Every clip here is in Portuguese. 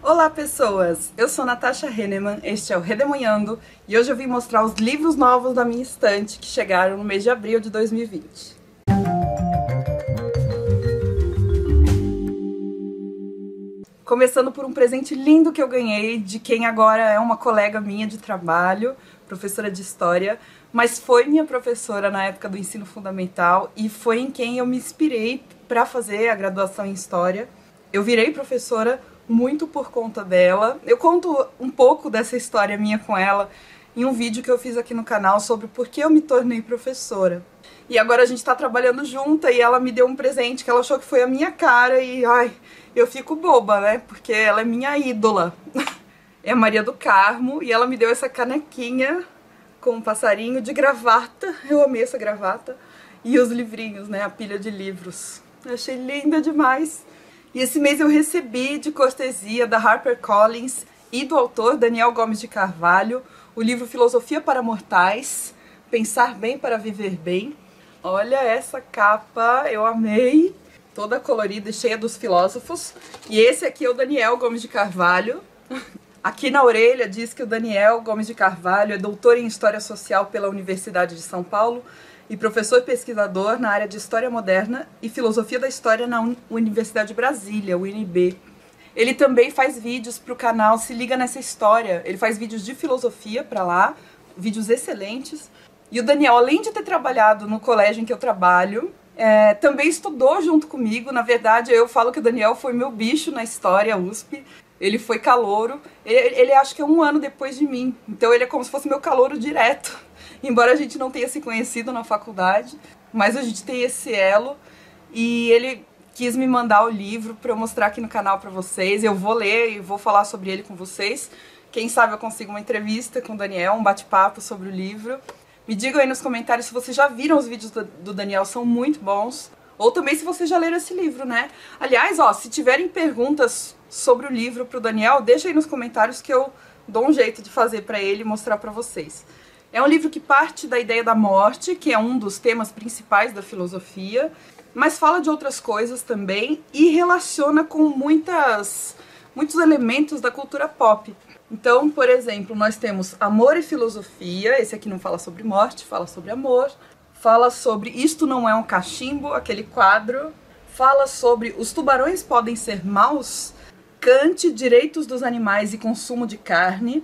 Olá pessoas, eu sou Natasha Henneman, este é o Redemoinhando e hoje eu vim mostrar os livros novos da minha estante que chegaram no mês de abril de 2020. Começando por um presente lindo que eu ganhei de quem agora é uma colega minha de trabalho, professora de História, mas foi minha professora na época do ensino fundamental e foi em quem eu me inspirei para fazer a graduação em História. Eu virei professora muito por conta dela. Eu conto um pouco dessa história minha com ela em um vídeo que eu fiz aqui no canal sobre por que eu me tornei professora. E agora a gente tá trabalhando junta e ela me deu um presente que ela achou que foi a minha cara e, ai, eu fico boba, né? Porque ela é minha ídola. É a Maria do Carmo e ela me deu essa canequinha com um passarinho de gravata. Eu amei essa gravata. E os livrinhos, né? A pilha de livros. Eu achei linda demais. E esse mês eu recebi de cortesia da HarperCollins e do autor Daniel Gomes de Carvalho o livro Filosofia para Mortais, Pensar Bem para Viver Bem. Olha essa capa, eu amei, toda colorida e cheia dos filósofos. E esse aqui é o Daniel Gomes de Carvalho. Aqui na orelha diz que o Daniel Gomes de Carvalho é doutor em História Social pela Universidade de São Paulo e professor pesquisador na área de História Moderna e Filosofia da História na Universidade de Brasília, UNB. Ele também faz vídeos para o canal Se Liga Nessa História. Ele faz vídeos de filosofia para lá, vídeos excelentes. E o Daniel, além de ter trabalhado no colégio em que eu trabalho, também estudou junto comigo. Na verdade, eu falo que o Daniel foi meu bicho na História USP. Ele foi calouro. Ele acho que é 1 ano depois de mim. Então ele é como se fosse meu calouro direto. Embora a gente não tenha se conhecido na faculdade, mas a gente tem esse elo. E ele quis me mandar o livro para eu mostrar aqui no canal para vocês. Eu vou ler e vou falar sobre ele com vocês. Quem sabe eu consigo uma entrevista com o Daniel, um bate-papo sobre o livro. Me digam aí nos comentários se vocês já viram os vídeos do Daniel, são muito bons. Ou também se vocês já leram esse livro, né? Aliás, ó, se tiverem perguntas sobre o livro pro Daniel, deixa aí nos comentários que eu dou um jeito de fazer para ele e mostrar para vocês. É um livro que parte da ideia da morte, que é um dos temas principais da filosofia, mas fala de outras coisas também e relaciona com muitos elementos da cultura pop. Então, por exemplo, nós temos Amor e Filosofia, esse aqui não fala sobre morte, fala sobre amor, fala sobre Isto Não É um Cachimbo, aquele quadro, fala sobre Os Tubarões Podem Ser Maus, Kant, Direitos dos Animais e Consumo de Carne,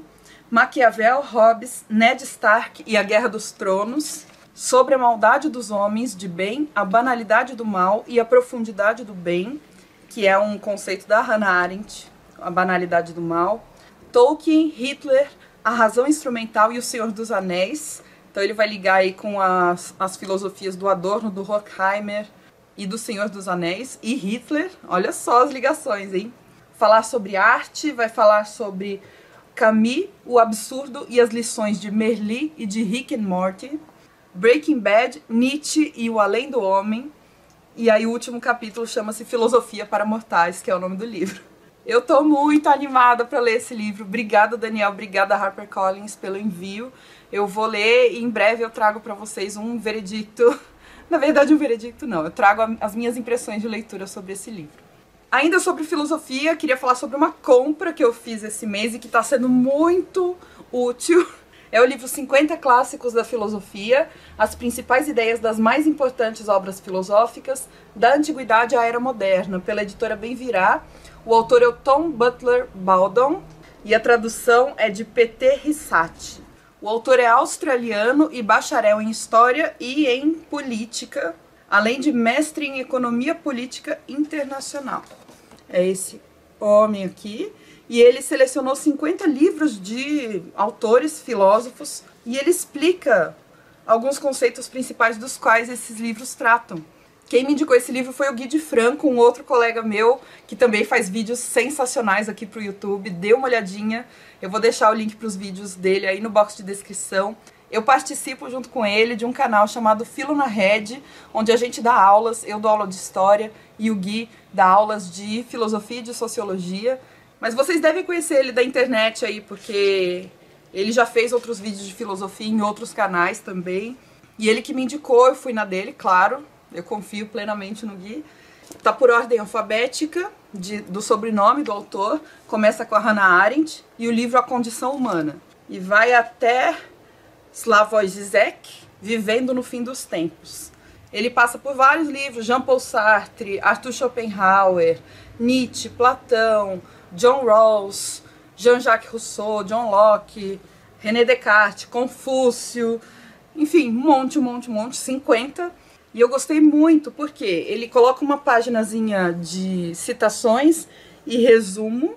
Maquiavel, Hobbes, Ned Stark e a Guerra dos Tronos, sobre a maldade dos homens de bem, a banalidade do mal e a profundidade do bem, que é um conceito da Hannah Arendt, a banalidade do mal, Tolkien, Hitler, a razão instrumental e o Senhor dos Anéis. Então ele vai ligar aí com as filosofias do Adorno, do Horkheimer e do Senhor dos Anéis e Hitler. Olha só as ligações, hein? Falar sobre arte, vai falar sobre Camus, o absurdo e as lições de Merli e de Rick and Morty, Breaking Bad, Nietzsche e o Além do Homem. E aí o último capítulo chama-se Filosofia para Mortais, que é o nome do livro. Eu tô muito animada para ler esse livro. Obrigada, Daniel. Obrigada, HarperCollins, pelo envio. Eu vou ler e em breve eu trago para vocês um veredicto. Na verdade, um veredicto não. Eu trago as minhas impressões de leitura sobre esse livro. Ainda sobre filosofia, queria falar sobre uma compra que eu fiz esse mês e que está sendo muito útil. É o livro 50 Clássicos da Filosofia, as principais ideias das mais importantes obras filosóficas da Antiguidade à Era Moderna, pela editora Bem-Virá. O autor é o Tom Butler Baldon e a tradução é de P.T. Rissati. O autor é australiano e bacharel em História e em Política, além de mestre em Economia Política Internacional. É esse homem aqui. E ele selecionou 50 livros de autores, filósofos, e ele explica alguns conceitos principais dos quais esses livros tratam. Quem me indicou esse livro foi o Gui de Franco, um outro colega meu, que também faz vídeos sensacionais aqui pro YouTube. Dê uma olhadinha, eu vou deixar o link para os vídeos dele aí no box de descrição. Eu participo junto com ele de um canal chamado Filo na Rede, onde a gente dá aulas, eu dou aula de História e o Gui dá aulas de Filosofia e de Sociologia. Mas vocês devem conhecer ele da internet aí, porque ele já fez outros vídeos de filosofia em outros canais também. E ele que me indicou, eu fui na dele, claro, eu confio plenamente no Gui. Tá por ordem alfabética do sobrenome do autor, começa com a Hannah Arendt e o livro A Condição Humana. E vai até Slavoj Žižek, Vivendo no Fim dos Tempos. Ele passa por vários livros, Jean-Paul Sartre, Arthur Schopenhauer, Nietzsche, Platão, John Rawls, Jean-Jacques Rousseau, John Locke, René Descartes, Confúcio, enfim, um monte, 50. E eu gostei muito porque ele coloca uma paginazinha de citações e resumo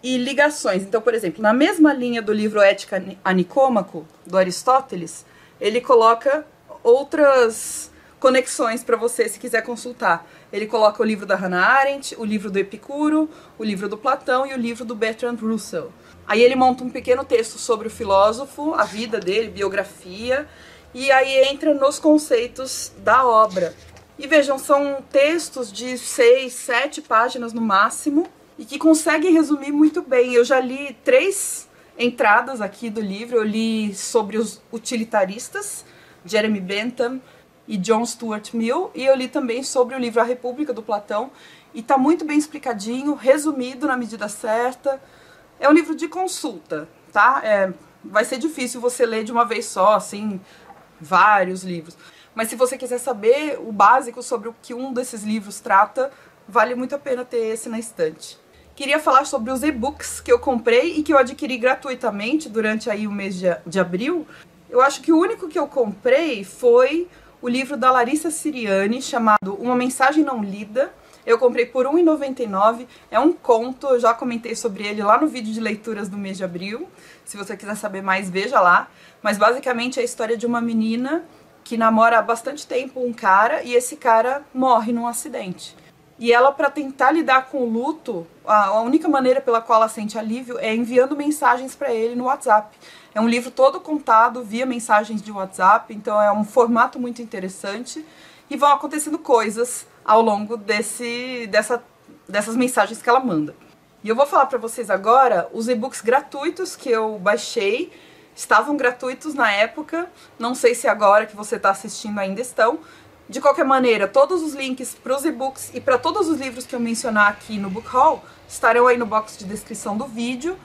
e ligações. Então, por exemplo, na mesma linha do livro Ética a Nicômaco, do Aristóteles, ele coloca outras conexões para você, se quiser consultar. Ele coloca o livro da Hannah Arendt, o livro do Epicuro, o livro do Platão e o livro do Bertrand Russell. Aí ele monta um pequeno texto sobre o filósofo, a vida dele, biografia, e aí entra nos conceitos da obra. E vejam, são textos de 6, 7 páginas no máximo, e que conseguem resumir muito bem. Eu já li 3 entradas aqui do livro. Eu li sobre os utilitaristas, Jeremy Bentham e John Stuart Mill, e eu li também sobre o livro A República, do Platão, e tá muito bem explicadinho, resumido na medida certa. É um livro de consulta, tá? Vai ser difícil você ler de uma vez só, assim, vários livros. Mas se você quiser saber o básico sobre o que um desses livros trata, vale muito a pena ter esse na estante. Queria falar sobre os e-books que eu comprei e que eu adquiri gratuitamente durante aí o mês de abril. Eu acho que o único que eu comprei foi o livro da Larissa Siriani, chamado Uma Mensagem Não Lida. Eu comprei por R$ 1,99, é um conto, eu já comentei sobre ele lá no vídeo de leituras do mês de abril. Se você quiser saber mais, veja lá. Mas basicamente é a história de uma menina que namora há bastante tempo um cara e esse cara morre num acidente. E ela, para tentar lidar com o luto, a única maneira pela qual ela sente alívio é enviando mensagens para ele no WhatsApp. É um livro todo contado via mensagens de WhatsApp, então é um formato muito interessante. E vão acontecendo coisas ao longo dessas mensagens que ela manda. E eu vou falar para vocês agora os e-books gratuitos que eu baixei. Estavam gratuitos na época, não sei se agora que você está assistindo ainda estão. De qualquer maneira, todos os links para os e-books e para todos os livros que eu mencionar aqui no Book Haul estarão aí no box de descrição do vídeo.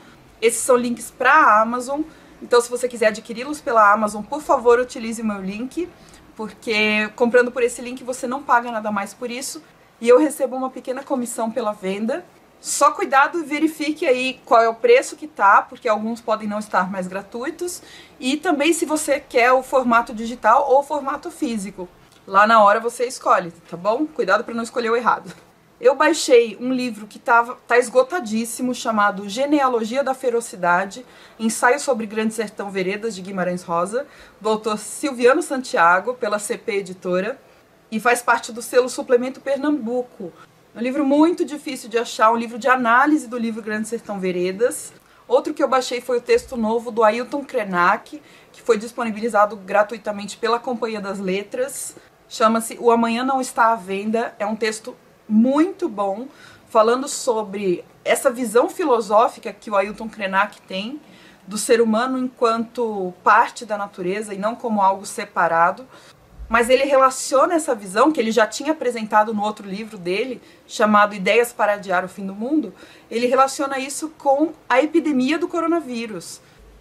Esses são links para a Amazon, então se você quiser adquiri-los pela Amazon, por favor, utilize o meu link, porque comprando por esse link você não paga nada mais por isso e eu recebo uma pequena comissão pela venda. Só cuidado e verifique aí qual é o preço que tá, porque alguns podem não estar mais gratuitos, e também se você quer o formato digital ou o formato físico. Lá na hora você escolhe, tá bom? Cuidado para não escolher o errado. Eu baixei um livro que tá esgotadíssimo, chamado Genealogia da Ferocidade, Ensaio sobre Grande Sertão Veredas, de Guimarães Rosa, do autor Silviano Santiago, pela CP Editora, e faz parte do selo Suplemento Pernambuco. É um livro muito difícil de achar, um livro de análise do livro Grande Sertão Veredas. Outro que eu baixei foi o texto novo do Ailton Krenak, que foi disponibilizado gratuitamente pela Companhia das Letras. Chama-se O Amanhã Não Está à Venda. É um texto muito bom, falando sobre essa visão filosófica que o Ailton Krenak tem do ser humano enquanto parte da natureza e não como algo separado. Mas ele relaciona essa visão, que ele já tinha apresentado no outro livro dele, chamado Ideias para Adiar o Fim do Mundo, ele relaciona isso com a epidemia do coronavírus.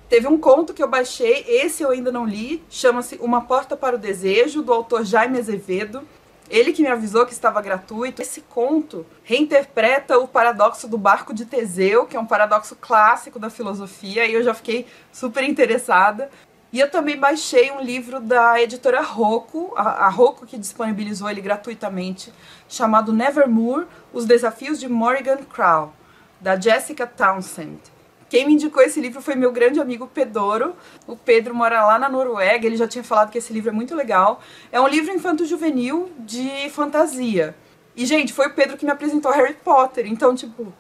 Teve um conto que eu baixei, esse eu ainda não li, chama-se Uma Porta para o Desejo, do autor Jaime Azevedo. Ele que me avisou que estava gratuito. Esse conto reinterpreta o paradoxo do barco de Teseu, que é um paradoxo clássico da filosofia, e eu já fiquei super interessada. E eu também baixei um livro da editora Rocco, a Rocco que disponibilizou ele gratuitamente, chamado Nevermore, Os Desafios de Morrigan Crow, da Jessica Townsend. Quem me indicou esse livro foi meu grande amigo Pedoro. O Pedro mora lá na Noruega, ele já tinha falado que esse livro é muito legal. É um livro infanto-juvenil de fantasia. E, gente, foi o Pedro que me apresentou Harry Potter, então, tipo...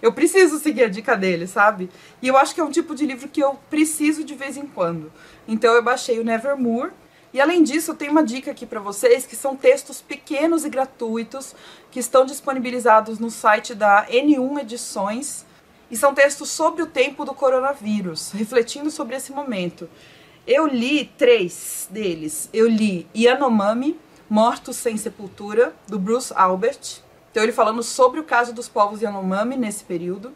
eu preciso seguir a dica dele, sabe? E eu acho que é um tipo de livro que eu preciso de vez em quando. Então eu baixei o Nevermore. E além disso, eu tenho uma dica aqui pra vocês, que são textos pequenos e gratuitos, que estão disponibilizados no site da N1 Edições. E são textos sobre o tempo do coronavírus, refletindo sobre esse momento. Eu li 3 deles. Eu li Yanomami, Mortos Sem Sepultura, do Bruce Albert. Então ele falando sobre o caso dos povos Yanomami nesse período.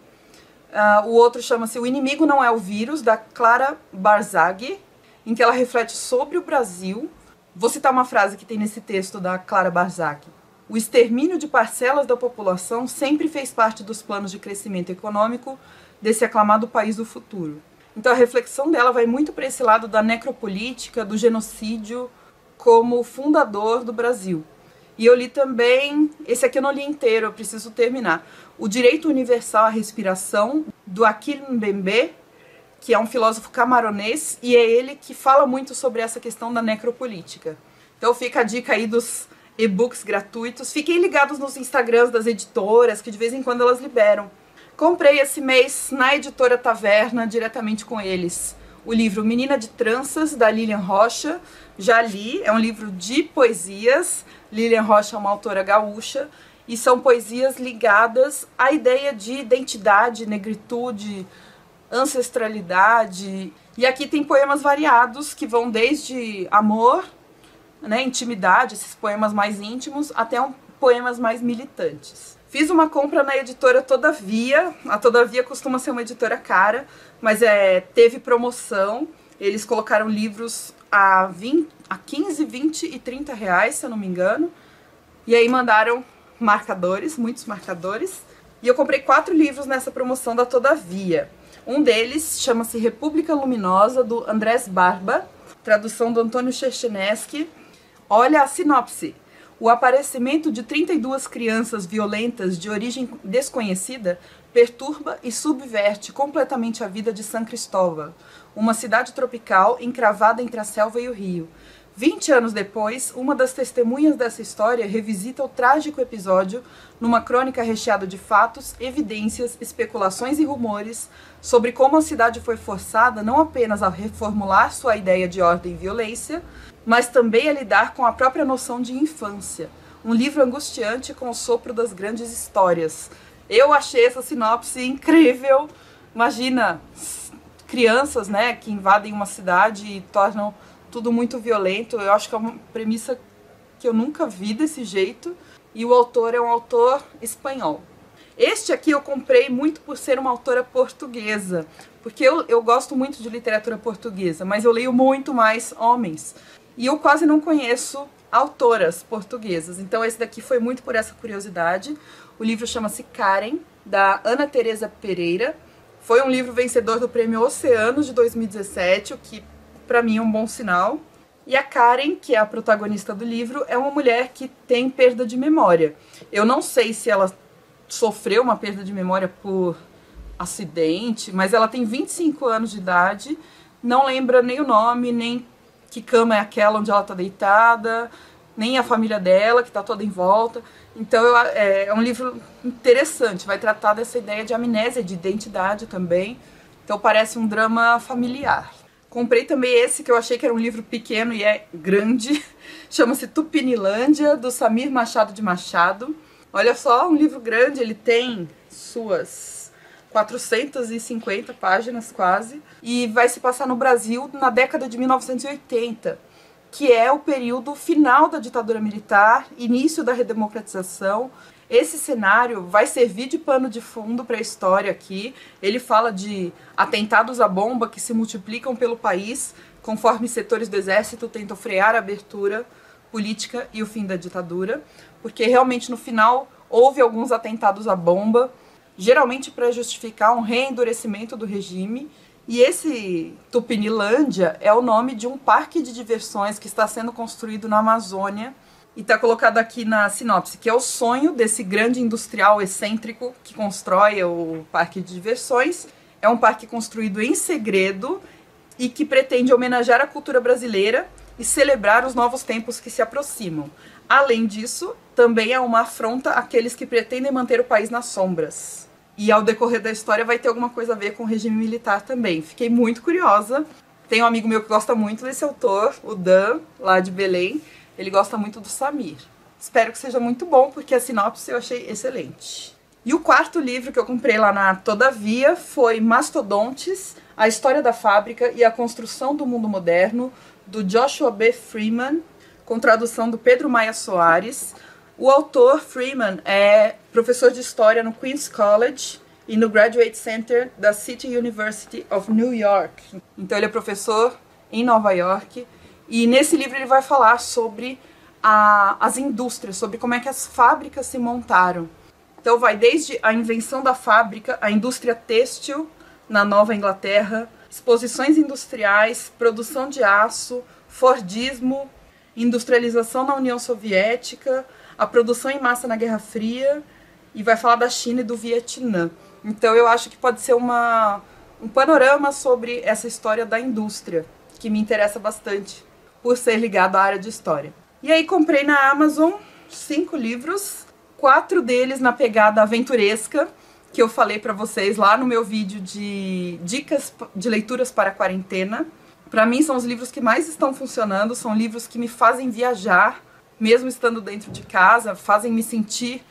O outro chama-se O Inimigo Não É o Vírus, da Clara Barzaghi, em que ela reflete sobre o Brasil. Vou citar uma frase que tem nesse texto da Clara Barzaghi. O extermínio de parcelas da população sempre fez parte dos planos de crescimento econômico desse aclamado país do futuro. Então a reflexão dela vai muito para esse lado da necropolítica, do genocídio como fundador do Brasil. E eu li também, esse aqui eu não li inteiro, eu preciso terminar, O Direito Universal à Respiração, do Achille Mbembe, que é um filósofo camaronês, e é ele que fala muito sobre essa questão da necropolítica. Então fica a dica aí dos e-books gratuitos. Fiquem ligados nos Instagrams das editoras, que de vez em quando elas liberam. Comprei esse mês na editora Taverna, diretamente com eles, o livro Menina de Tranças, da Lilian Rocha. Já li, é um livro de poesias. Lilian Rocha é uma autora gaúcha, e são poesias ligadas à ideia de identidade, negritude, ancestralidade. E aqui tem poemas variados, que vão desde amor, né, intimidade, esses poemas mais íntimos, até poemas mais militantes. Fiz uma compra na editora Todavia. A Todavia costuma ser uma editora cara, mas teve promoção. Eles colocaram livros a 15, 20 e 30 reais, se eu não me engano. E aí mandaram marcadores, muitos marcadores. E eu comprei 4 livros nessa promoção da Todavia. Um deles chama-se República Luminosa, do Andrés Barba, tradução do Antônio Cherchenesky. Olha a sinopse. O aparecimento de 32 crianças violentas de origem desconhecida perturba e subverte completamente a vida de San Cristóbal, uma cidade tropical encravada entre a selva e o rio. 20 anos depois, uma das testemunhas dessa história revisita o trágico episódio numa crônica recheada de fatos, evidências, especulações e rumores sobre como a cidade foi forçada não apenas a reformular sua ideia de ordem e violência, mas também a lidar com a própria noção de infância. Um livro angustiante com o sopro das grandes histórias. Eu achei essa sinopse incrível. Imagina, crianças, né, que invadem uma cidade e tornam tudo muito violento. Eu acho que é uma premissa que eu nunca vi desse jeito. E o autor é um autor espanhol. Este aqui eu comprei muito por ser uma autora portuguesa, porque eu gosto muito de literatura portuguesa, mas eu leio muito mais homens. E eu quase não conheço autoras portuguesas, então esse daqui foi muito por essa curiosidade. O livro chama-se Karen, da Ana Teresa Pereira. Foi um livro vencedor do Prêmio Oceano de 2017, o que para mim é um bom sinal. E a Karen, que é a protagonista do livro, é uma mulher que tem perda de memória. Eu não sei se ela sofreu uma perda de memória por acidente, mas ela tem 25 anos de idade, não lembra nem o nome, nem que cama é aquela onde ela está deitada, nem a família dela, que está toda em volta. Então é um livro interessante, vai tratar dessa ideia de amnésia, de identidade também. Então parece um drama familiar. Comprei também esse, que eu achei que era um livro pequeno e é grande. Chama-se Tupinilândia, do Samir Machado de Machado. Olha só, um livro grande, ele tem suas 450 páginas quase. E vai se passar no Brasil na década de 1980, que é o período final da ditadura militar, início da redemocratização. Esse cenário vai servir de pano de fundo para a história aqui. Ele fala de atentados à bomba que se multiplicam pelo país, conforme setores do exército tentam frear a abertura política e o fim da ditadura, porque realmente no final houve alguns atentados à bomba, geralmente para justificar um reendurecimento do regime. E esse Tupinilândia é o nome de um parque de diversões que está sendo construído na Amazônia, e está colocado aqui na sinopse, que é o sonho desse grande industrial excêntrico que constrói o parque de diversões. É um parque construído em segredo e que pretende homenagear a cultura brasileira e celebrar os novos tempos que se aproximam. Além disso, também é uma afronta àqueles que pretendem manter o país nas sombras. E ao decorrer da história vai ter alguma coisa a ver com o regime militar também. Fiquei muito curiosa. Tem um amigo meu que gosta muito desse autor, o Dan, lá de Belém. Ele gosta muito do Samir. Espero que seja muito bom, porque a sinopse eu achei excelente. E o quarto livro que eu comprei lá na Todavia foi Mastodontes, a história da fábrica e a construção do mundo moderno, do Joshua B. Freeman, com tradução do Pedro Maia Soares. O autor, Freeman, é professor de História no Queen's College e no Graduate Center da City University of New York. Então ele é professor em Nova York e nesse livro ele vai falar sobre as indústrias, sobre como é que as fábricas se montaram. Então vai desde a invenção da fábrica, a indústria têxtil na Nova Inglaterra, exposições industriais, produção de aço, Fordismo, industrialização na União Soviética, a produção em massa na Guerra Fria, e vai falar da China e do Vietnã. Então eu acho que pode ser um panorama sobre essa história da indústria, que me interessa bastante, por ser ligado à área de história. E aí comprei na Amazon 5 livros, 4 deles na pegada aventuresca, que eu falei pra vocês lá no meu vídeo de dicas de leituras para a quarentena. Pra mim são os livros que mais estão funcionando, são livros que me fazem viajar, mesmo estando dentro de casa, fazem me sentir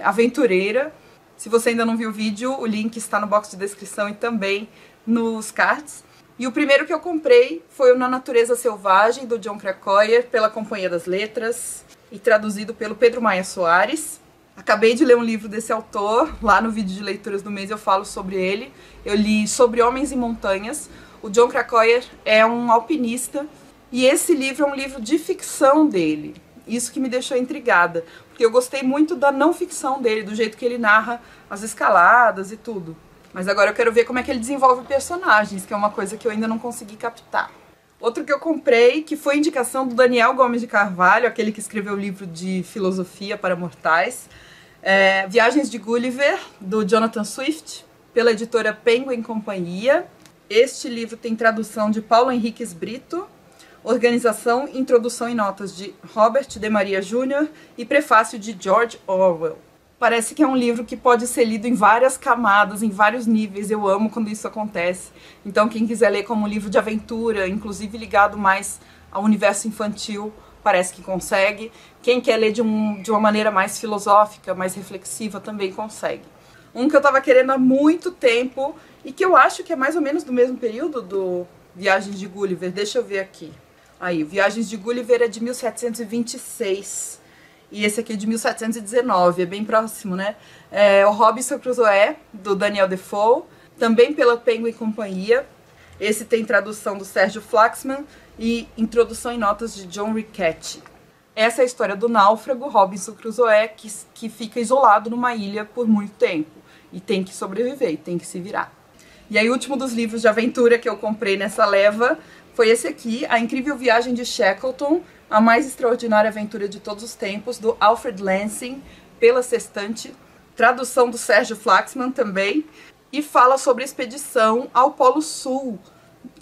aventureira. Se você ainda não viu o vídeo, o link está no box de descrição e também nos cards. E o primeiro que eu comprei foi o Na Natureza Selvagem, do Jon Krakauer, pela Companhia das Letras, e traduzido pelo Pedro Maia Soares. Acabei de ler um livro desse autor, lá no vídeo de leituras do mês eu falo sobre ele. Eu li Sobre Homens e Montanhas. O Jon Krakauer é um alpinista e esse livro é um livro de ficção dele. Isso que me deixou intrigada, porque eu gostei muito da não ficção dele, do jeito que ele narra as escaladas e tudo. Mas agora eu quero ver como é que ele desenvolve personagens, que é uma coisa que eu ainda não consegui captar. Outro que eu comprei, que foi indicação do Daniel Gomes de Carvalho, aquele que escreveu o livro de filosofia para mortais, Viagens de Gulliver, do Jonathan Swift, pela editora Penguin Companhia. Este livro tem tradução de Paulo Henriques Brito, organização, introdução e notas de Robert de Maria Jr. e prefácio de George Orwell. Parece que é um livro que pode ser lido em várias camadas, em vários níveis. Eu amo quando isso acontece. Então quem quiser ler como um livro de aventura, inclusive ligado mais ao universo infantil, parece que consegue. Quem quer ler de uma maneira mais filosófica, mais reflexiva, também consegue. Um que eu tava querendo há muito tempo e que eu acho que é mais ou menos do mesmo período do Viagens de Gulliver. Deixa eu ver aqui. Aí, Viagens de Gulliver é de 1726 e esse aqui é de 1719, é bem próximo, né? É o Robinson Crusoe, do Daniel Defoe, também pela Penguin Companhia. Esse tem tradução do Sérgio Flaxman e introdução e notas de John Riquetti. Essa é a história do náufrago Robinson Crusoe, que fica isolado numa ilha por muito tempo e tem que sobreviver, e tem que se virar. E aí o último dos livros de aventura que eu comprei nessa leva foi esse aqui, A Incrível Viagem de Shackleton, a mais extraordinária aventura de todos os tempos, do Alfred Lansing, pela Sextante, tradução do Sérgio Flaxman também, e fala sobre a expedição ao Polo Sul,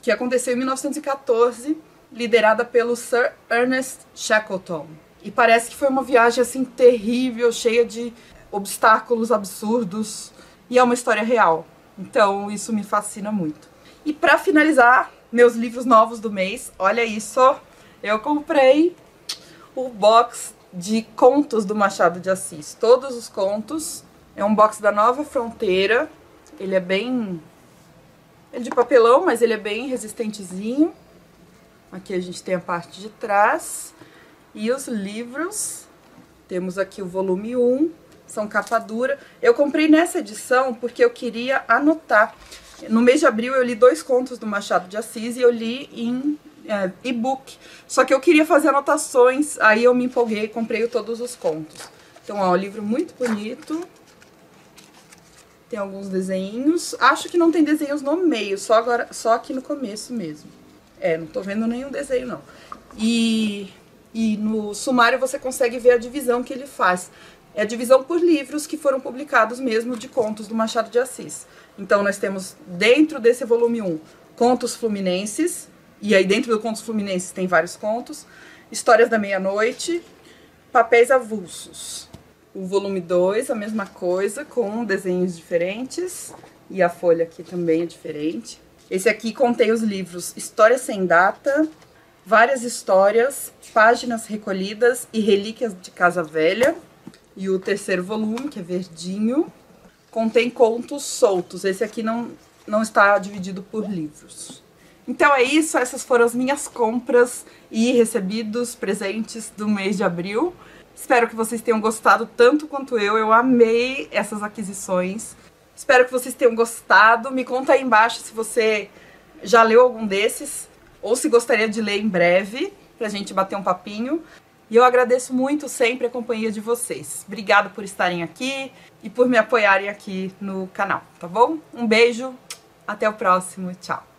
que aconteceu em 1914, liderada pelo Sir Ernest Shackleton. E parece que foi uma viagem assim terrível, cheia de obstáculos absurdos, e é uma história real. Então isso me fascina muito. E para finalizar, meus livros novos do mês, olha isso, eu comprei o box de contos do Machado de Assis. Todos os contos, é um box da Nova Fronteira, ele é de papelão, mas ele é bem resistentezinho. Aqui a gente tem a parte de trás. E os livros, temos aqui o volume 1, são capa dura. Eu comprei nessa edição porque eu queria anotar. No mês de abril eu li 2 contos do Machado de Assis e eu li em e-book. Só que eu queria fazer anotações, aí eu me empolguei e comprei todos os contos. Então, ó, um livro muito bonito. Tem alguns desenhos. Acho que não tem desenhos no meio, só aqui no começo mesmo. Não tô vendo nenhum desenho, não. E no sumário você consegue ver a divisão que ele faz. É a divisão por livros que foram publicados mesmo de contos do Machado de Assis. Então nós temos dentro desse volume 1, Contos Fluminenses, e aí dentro do Contos Fluminenses tem vários contos, Histórias da Meia-Noite, Papéis Avulsos. O volume 2, a mesma coisa, com desenhos diferentes, e a folha aqui também é diferente. Esse aqui contém os livros História Sem Data, Várias Histórias, Páginas Recolhidas e Relíquias de Casa Velha. E o terceiro volume, que é verdinho, contém contos soltos. Esse aqui não está dividido por livros. Então é isso, essas foram as minhas compras e recebidos presentes do mês de abril. Espero que vocês tenham gostado tanto quanto eu amei essas aquisições. Espero que vocês tenham gostado. Me conta aí embaixo se você já leu algum desses ou se gostaria de ler em breve, pra gente bater um papinho. E eu agradeço muito sempre a companhia de vocês. Obrigada por estarem aqui e por me apoiarem aqui no canal, tá bom? Um beijo, até o próximo, tchau!